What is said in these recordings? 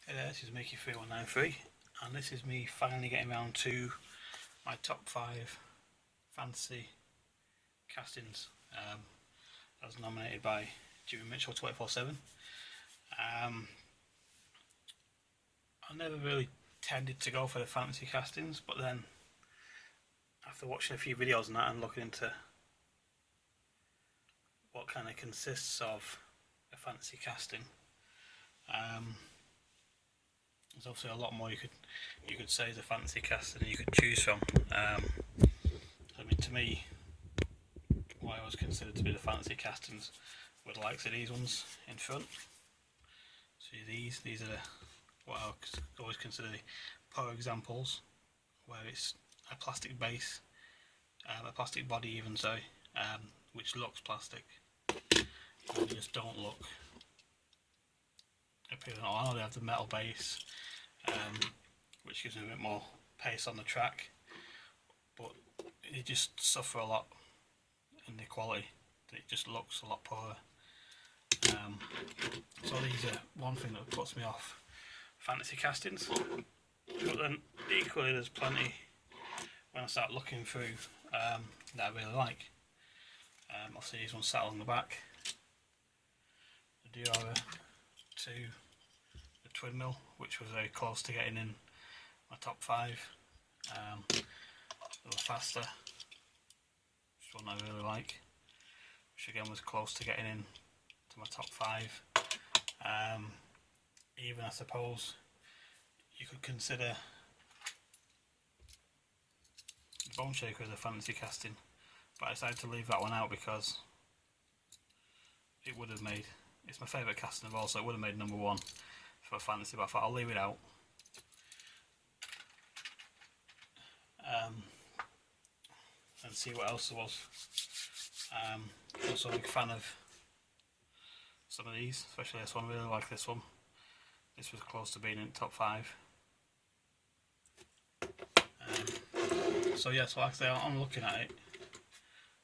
Hey there, this is Mickey3193 and this is me finally getting around to my top 5 fantasy castings as nominated by Jimmy Mitchell 24/7. I never really tended to go for the fantasy castings, but then after watching a few videos on that and looking into what kind of consists of a fantasy casting, there's obviously a lot more you could say is a fantasy casting and you could choose from. I mean, to me, what I always considered to be the fantasy castings were the likes of these ones in front. See these are what I always consider the poor examples, where it's a plastic base, a plastic body even so, which looks plastic, and they just don't look appealing. I know they have the metal base, which gives them a bit more pace on the track, but they just suffer a lot in the quality. It just looks a lot poorer. So these are one thing that puts me off fantasy castings, but then equally there's plenty when I start looking through that I really like. Obviously these ones sat on the back, the Diora 2, the twin mill, which was very close to getting in my top 5. The faster, which is one I really like, which again was close to getting in to my top 5. Even I suppose you could consider the Bone Shaker as a fantasy casting, but I decided to leave that one out because it would have made, it's my favourite casting of all, so it would have made number 1 for fantasy, but I thought I'll leave it out. And see what else there was. Also a big fan of some of these, especially this one. I really like this one. This was close to being in top 5. So yeah, so like I say, I'm looking at it.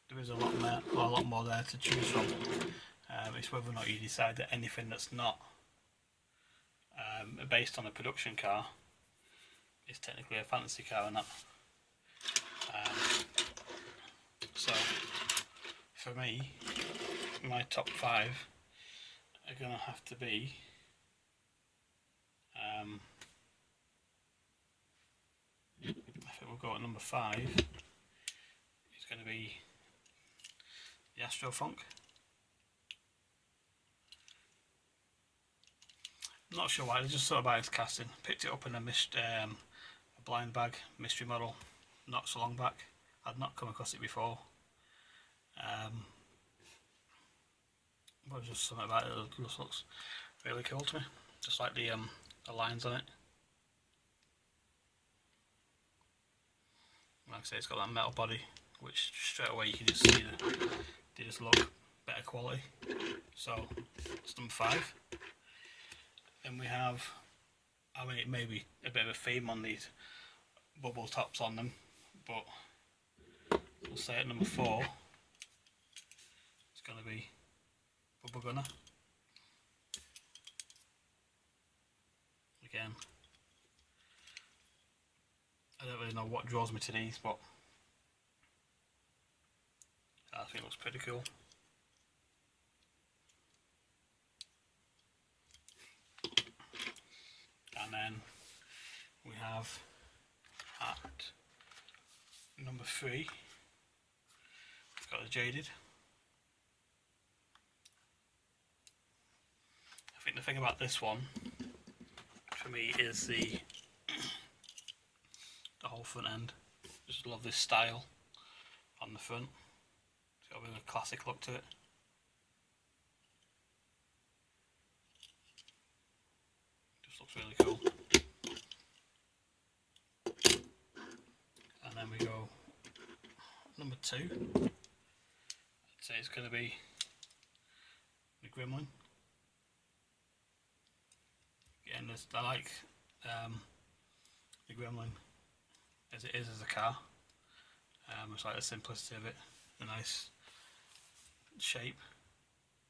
There is a lot more there to choose from. It's whether or not you decide that anything that's not based on a production car is technically a fantasy car or not. So for me, my top 5 are going to have to be I think we'll go at number 5. It's going to be the Astro Funk. I'm not sure why, I just thought about its casting. Picked it up in a blind bag mystery model not so long back. I'd not come across it before. But just something about it that just looks really cool to me. Just like the lines on it. Like I say, it's got that metal body, which straight away you can just see that they just look better quality. So it's number 5. Then we have, I mean, it may be a bit of a theme on these bubble tops on them, but we'll say at number 4 it's going to be Bubble Gunner. Again, I don't really know what draws me to these, but I think it looks pretty cool. And then we have at number 3, we've got the Jaded. I think the thing about this one for me is the whole front end. Just love this style on the front. It's got a bit of a classic look to it. Just looks really cool. And then we go number 2. I'd say it's going to be the Gremlin. Again, I like the Gremlin as it is as a car. It's like the simplicity of it, the nice shape,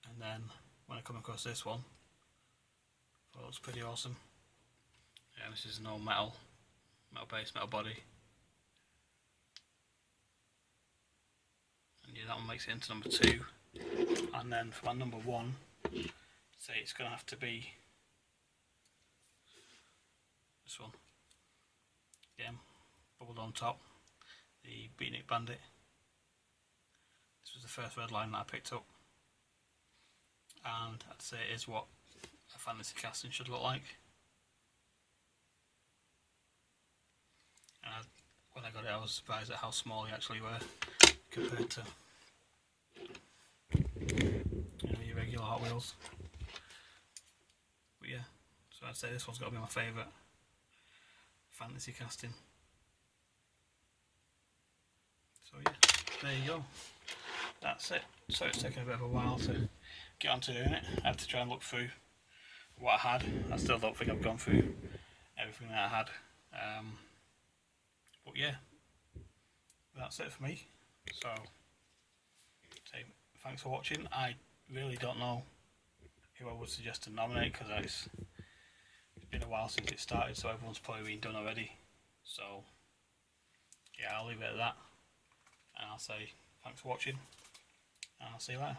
and then when I come across this one, I thought it looks pretty awesome. Yeah, this is no metal base, metal body. And yeah, that one makes it into number 2. And then for my number 1, say it's going to have to be this one. Again, bubbled on top, the Beatnik Bandit. This was the first red line that I picked up. And I'd say it is what a fantasy casting should look like. And when I got it, I was surprised at how small they actually were compared to your regular Hot Wheels. But yeah, so I'd say this one's got to be my favourite fantasy casting. So yeah, there you go. That's it. So it's taken a bit of a while to get onto doing it. I had to try and look through what I had. I still don't think I've gone through everything that I had. But yeah, that's it for me. So, thanks for watching. I really don't know who I would suggest to nominate because it's been a while since it started, so everyone's probably been done already. So, yeah, I'll leave it at that. And I'll say thanks for watching, and I'll see you later.